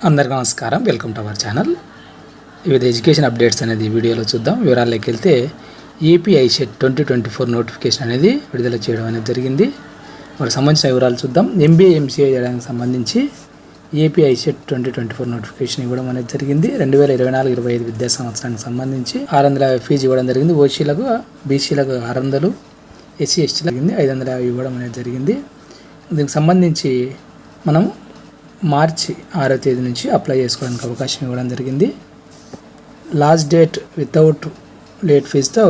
అందరికీ నమస్కారం. Welcome to our channel. వివిధ ఎడ్యుకేషన్ అప్డేట్స్ అనేది వీడియోలో చూద్దాం. వివరాల్లోకి వెళ్తే ఏపీ ఐసెట్ 2024 నోటిఫికేషన్ అనేది విడుదల చేయడం అనేది జరిగింది. వాటికి సంబంధించిన వివరాలు చూద్దాం. ఎంబీఏ ఎంసీఏ చేయడానికి సంబంధించి ఏపీ ఐసెట్ 2024 నోటిఫికేషన్ ఇవ్వడం అనేది జరిగింది. 2024-25 విద్యా సంవత్సరానికి సంబంధించి 650 ఫీజు ఇవ్వడం జరిగింది. ఓసీలకు బీసీలకు 600, ఎస్సీ ఎస్టీలకు 550 ఇవ్వడం అనేది జరిగింది. దీనికి సంబంధించి మనం మార్చి 6వ తేదీ నుంచి అప్లై చేసుకోవడానికి అవకాశం ఇవ్వడం జరిగింది. లాస్ట్ డేట్ వితౌట్ లేట్ ఫీజుతో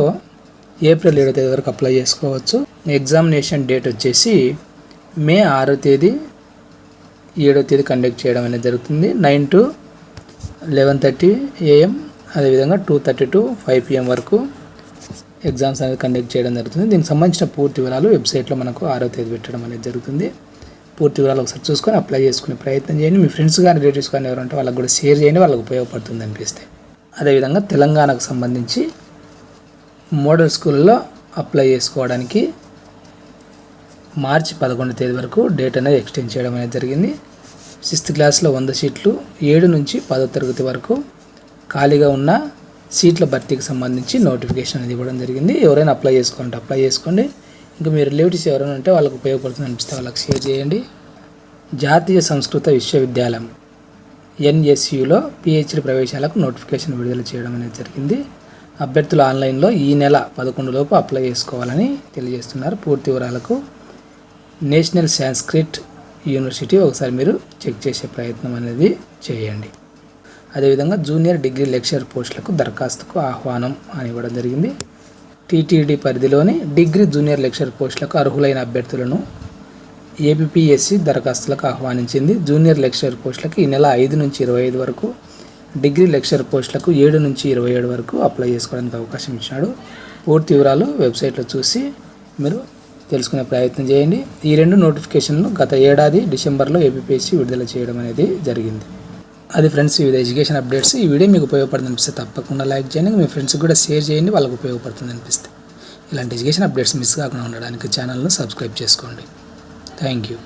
ఏప్రిల్ 7వ తేదీ వరకు అప్లై చేసుకోవచ్చు. ఎగ్జామినేషన్ డేట్ వచ్చేసి మే 6వ తేదీ 7వ తేదీ కండక్ట్ చేయడం అనేది జరుగుతుంది. 9 to 11:30 AM, అదేవిధంగా 2:30 to 5 PM వరకు ఎగ్జామ్స్ అనేది కండక్ట్ చేయడం జరుగుతుంది. దీనికి సంబంధించిన పూర్తి వివరాలు వెబ్సైట్లో మనకు 6వ తేదీ పెట్టడం అనేది జరుగుతుంది. పూర్తి వివరాలు ఒకసారి చూసుకొని అప్లై చేసుకునే ప్రయత్నం చేయండి. మీ ఫ్రెండ్స్ కానీ రిలేటివ్స్ కానీ ఎవరంటే వాళ్ళకి కూడా షేర్ చేయండి, వాళ్ళకి ఉపయోగపడుతుంది అనిపిస్తే. అదేవిధంగా తెలంగాణకు సంబంధించి మోడల్ స్కూల్లో అప్లై చేసుకోవడానికి మార్చి 11వ తేదీ వరకు డేట్ అనేది ఎక్స్టెండ్ చేయడం అనేది జరిగింది. 6th క్లాస్లో 100 సీట్లు, 7 నుంచి 10వ తరగతి వరకు ఖాళీగా ఉన్న సీట్ల భర్తీకి సంబంధించి నోటిఫికేషన్ అనేది ఇవ్వడం జరిగింది. ఎవరైనా అప్లై చేసుకోండి. ఇంకా మీ రిలేటివ్స్ ఎవరైనా ఉంటే వాళ్ళకి ఉపయోగపడుతుంది అనిపిస్తే వాళ్ళకి షేర్ చేయండి. జాతీయ సంస్కృత విశ్వవిద్యాలయం NSUలో PhD ప్రవేశాలకు నోటిఫికేషన్ విడుదల చేయడం అనేది జరిగింది. అభ్యర్థులు ఆన్లైన్లో ఈ నెల 11 లోపు అప్లై చేసుకోవాలని తెలియజేస్తున్నారు. పూర్తి వివరాలకు నేషనల్ సాంస్క్రిట్ యూనివర్సిటీ ఒకసారి మీరు చెక్ చేసే ప్రయత్నం అనేది చేయండి. అదేవిధంగా జూనియర్ డిగ్రీ లెక్చరర్ పోస్టులకు దరఖాస్తుకు ఆహ్వానం అని ఇవ్వడం జరిగింది. టీటీడీ పరిధిలోని డిగ్రీ జూనియర్ లెక్చరర్ పోస్టులకు అర్హులైన అభ్యర్థులను ఏపీఎస్సీ దరఖాస్తులకు ఆహ్వానించింది. జూనియర్ లెక్చరర్ పోస్టులకు ఈ నెల 5 నుంచి 25 వరకు, డిగ్రీ లెక్చరర్ పోస్టులకు 7 నుంచి 27 వరకు అప్లై చేసుకోవడానికి అవకాశం ఇచ్చాడు. పూర్తి వివరాలు వెబ్సైట్లో చూసి మీరు తెలుసుకునే ప్రయత్నం చేయండి. ఈ 2 నోటిఫికేషన్లు గత ఏడాది డిసెంబర్లో ఏపీఎస్సీ విడుదల చేయడం అనేది జరిగింది. అది ఫ్రెండ్స్, వివిధ ఎడ్యుకేషన్ అప్డేట్స్. ఈ వీడియో మీకు ఉపయోగపడుతుంది అనిపిస్తే తప్పకుండా లైక్ చేయండి. మీ ఫ్రెండ్స్కి కూడా షేర్ చేయండి, వాళ్ళకి ఉపయోగపడుతుంది అనిపిస్తే. ఇలాంటి ఎడ్యుకేషన్ అప్డేట్స్ మిస్ కాకుండా ఉండడానికి ఛానల్ను సబ్స్క్రైబ్ చేసుకోండి. Thank you.